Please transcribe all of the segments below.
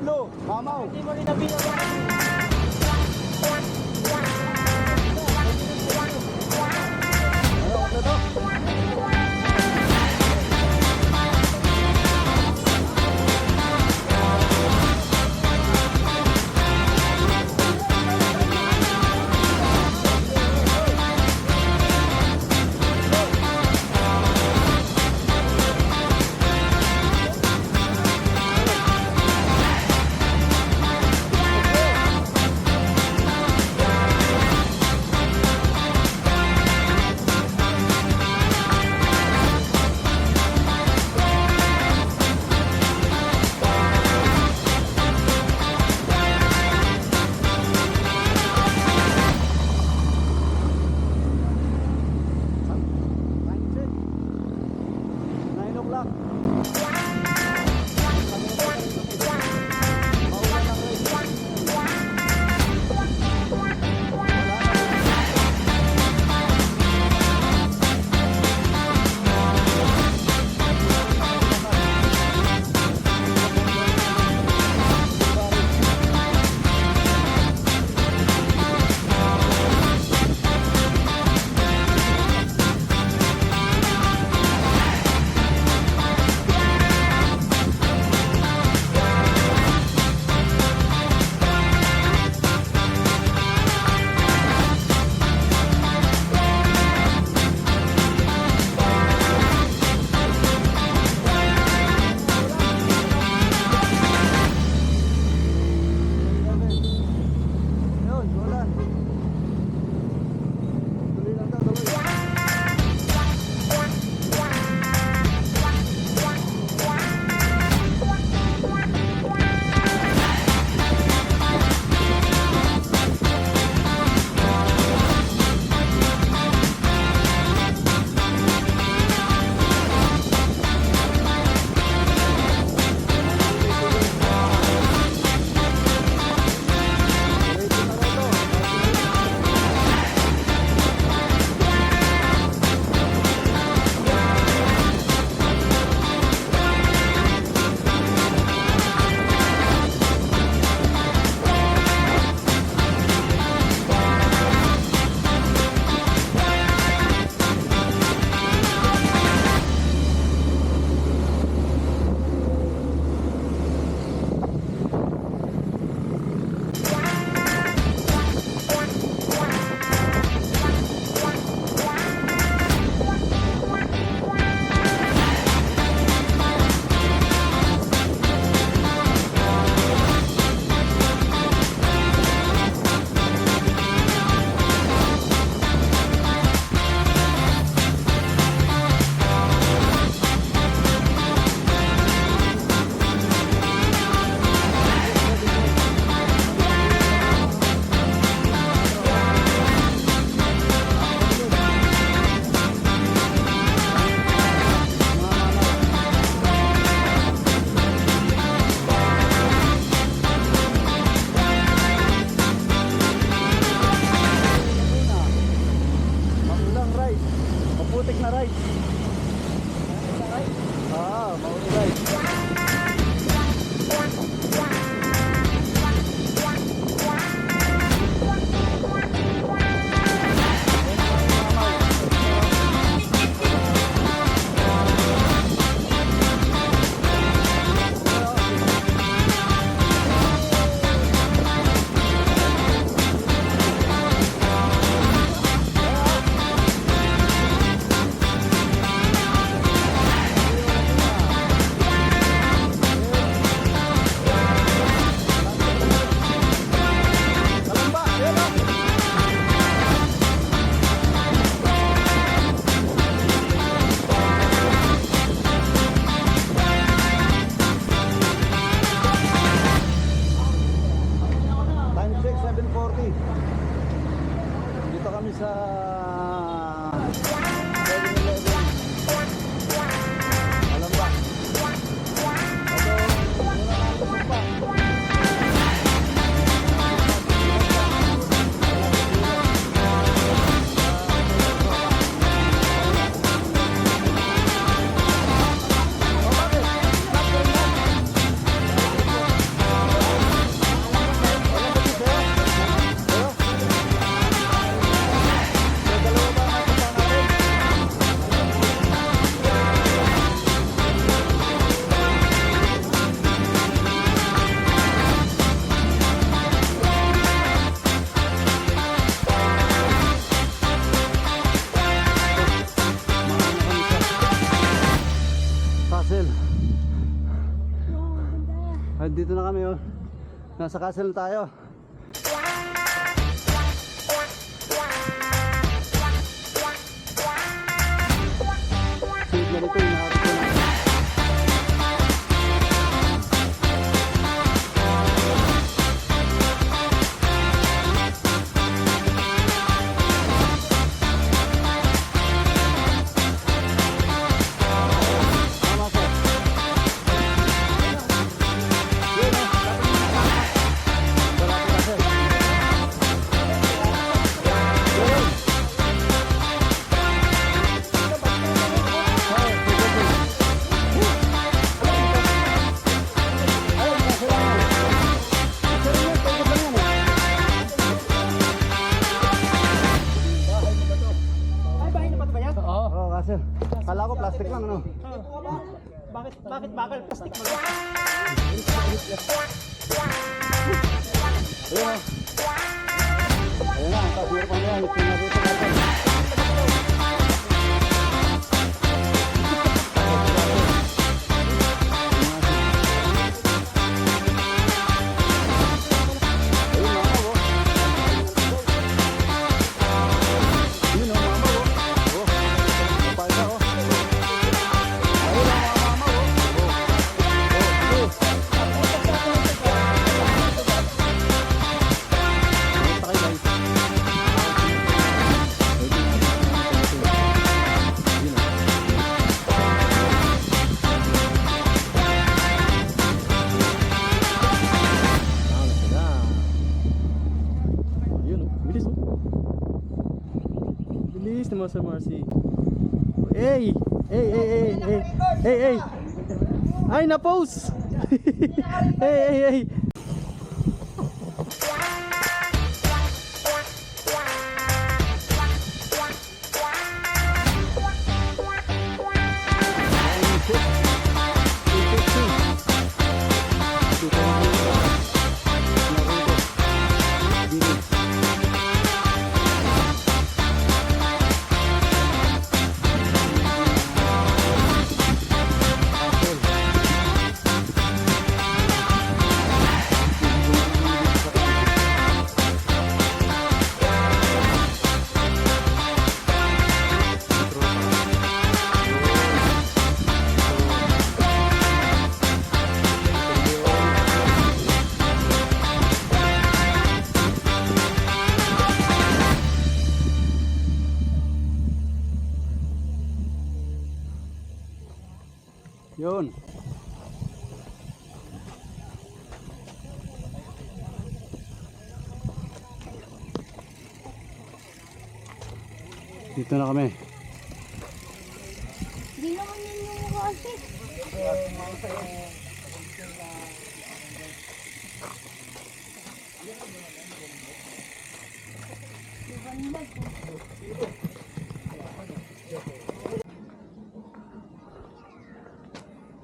tatlo. Mamaw. Hindi mo rin nabinawa. Ano to? Nandito na kami oh. Nasa castle na tayo. Sige na ito yung nakakita na. Kala ko plastic lang, ano? Bakit bakal plastic mo? Ayun, ayun na, tapos meron pa yan. Pinarito natin. Bilis naman sa Marcy. Hey! Hey, hey, hey, hey. Hey, hey. Ay, na-pose! Hey, hey, hey. Yun. Dito na kami. Hindi naman yun yung mukha kasi.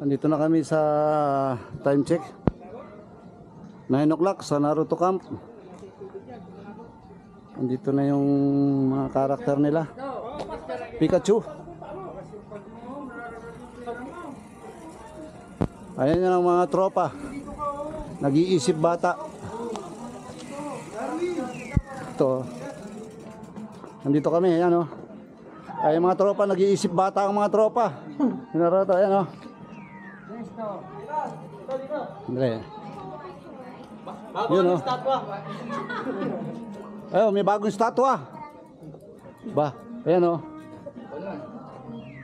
Andito na kami sa time check 9 o'clock sa Naruto Camp. Andito na yung mga karakter nila. Pikachu. Ayan yan ang mga tropa. Nag-iisip bata. Ito. Andito kami, ayan o. Ay mga tropa, nag-iisip bata ang mga tropa. Naruto, ayan o. Andre. Yun o. Ayun, may bagong statwa. Ba, ayan o.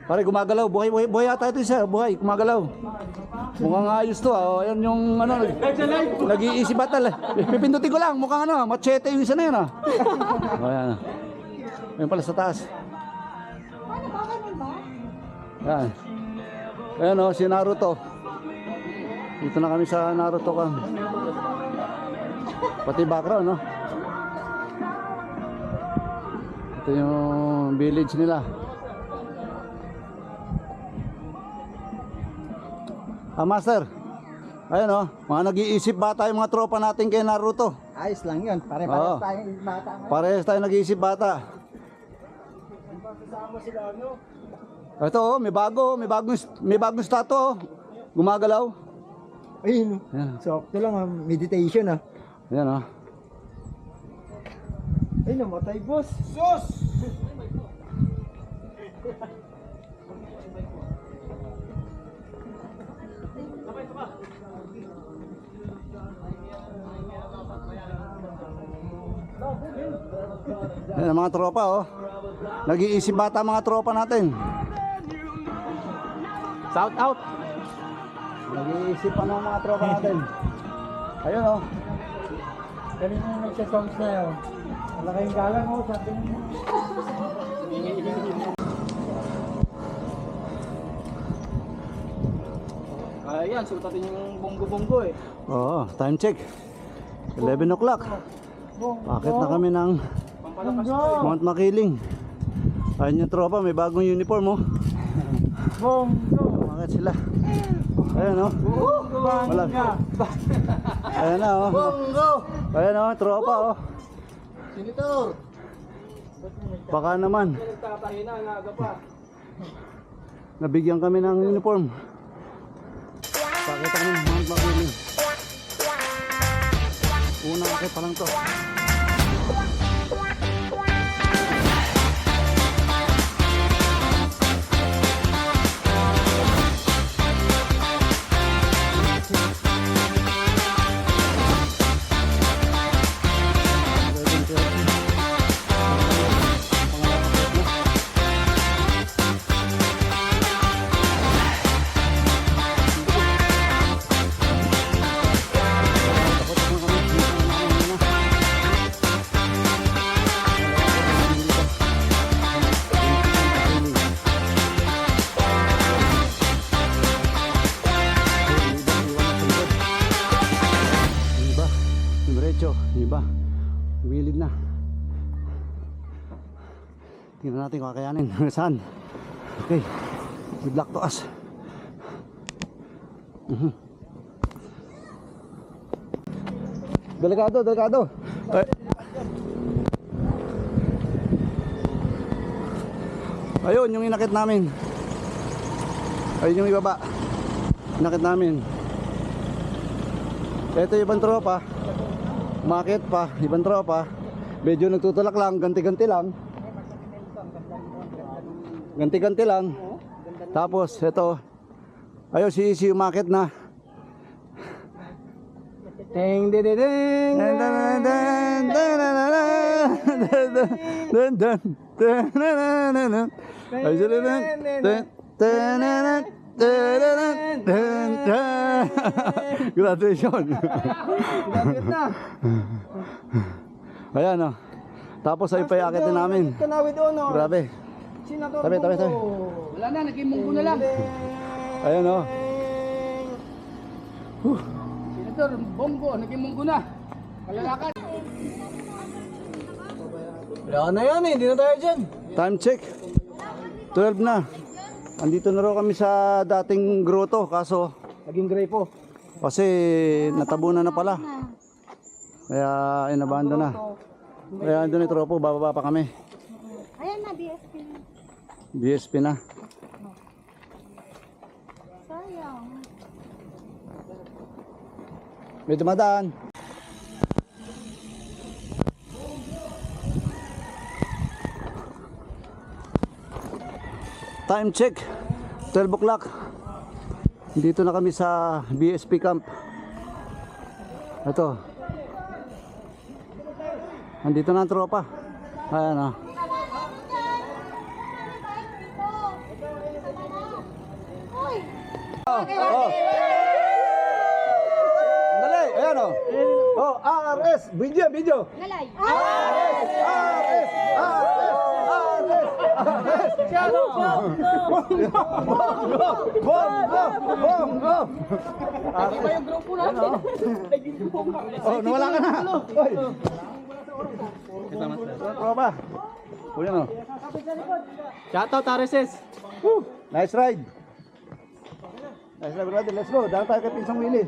Pare, gumagalaw. Buhay ata ito siya. Buhay, gumagalaw. Mukhang ayos to. Oh. Ayan yung ano, nag-iisip batal. Pipindutin ko lang. Mukhang ano, machete yung isa na yun. Oh, ayan. Ayan pala sa taas. Ano ba? Ganun ba? Ayan. Ayan o, si Naruto. Dito na kami sa Naruto Camp. Pati background, no? Ito yung village nila. Master. Ayan o, mga nag-iisip bata yung mga tropa natin kay Naruto. Ayos lang yun. Pare-parehas tayong bata. Parehas tayo nag-iisip bata. Ito oh, may bagong statue oh. Gumagalaw. Ayun. Ayan. Sakto lang meditation Ayan oh. Ay, namatay boss. Sus! Ayan ang mga tropa oh. Nag-iisip bata mga tropa natin. Shout out. Nag-iisip pa ng mga tropa natin. Ayun oh. Kanina yung nagsasongs na yun. Wala kayong galang sabi niyo. Ayan, sultatin yung bonggo-bonggo eh. Oo, time check. 11 o'clock. Bakit na kami ng Mount Makiling? Ayun yung tropa, may bagong uniform oh. Bongo! Bakit sila? Ayan oh. Wala. Ayan na oh. Bongo! Ayan oh, tropa oh. Senator! Baka naman. Nagtatahina, naga pa. Nabigyan kami ng uniform. Pakita kami ng Mount Makiling. Unang akit pa lang to. Diretso, iba. Wilid na. Tingnan natin kung kakayanin. Saan? Okay. Good luck to us. Delikado, delikado. Ay. Ayun, yung inakit namin. Ayun yung ibaba. Inakit namin. Ito yung ibang tropa. Umakit pa, ibang tropa. Medyo nagtutulak lang, ganti-ganti lang. Ganti-ganti lang. Tapos ito. Ayun si Isi umakit na. Ding ding ding ding! Graduation. Graduate na! Ayan o. Tapos ay payakitin namin. Kanawi doon Grabe. Senator Tabi, tabi, tabi. Wala na, naging munggo na lang. Ayan o. Senator, bonggo, naging munggo na. Kalalakad. Wala na yan hindi na tayo dyan. Time check. 12 na. Andito na raw kami sa dating grotto. Kaso Naging grepo. kasi natabunan na pala. Kaya inabando na. Kaya andun yung tropo. Bababa pa kami. Ayan na, DSP. BSP na. Sayang. May dumadaan. Time check. 12 o'clock. Dito na kami sa BSP camp. Ito. Andito na ang tropa. Ayan o. Oh. Dali, ayan o. Oh, ARS. Video, video. Nalay. ARS. ARS. ARS. Bongo! Bongo! Iba yung grupo natin. Oh, nawala ka na. Oy. Tropa. O yan o. Shout out, RSS. Nice ride. Nice ride brother. Let's go. Dahil tayo kay Pinsang Willie.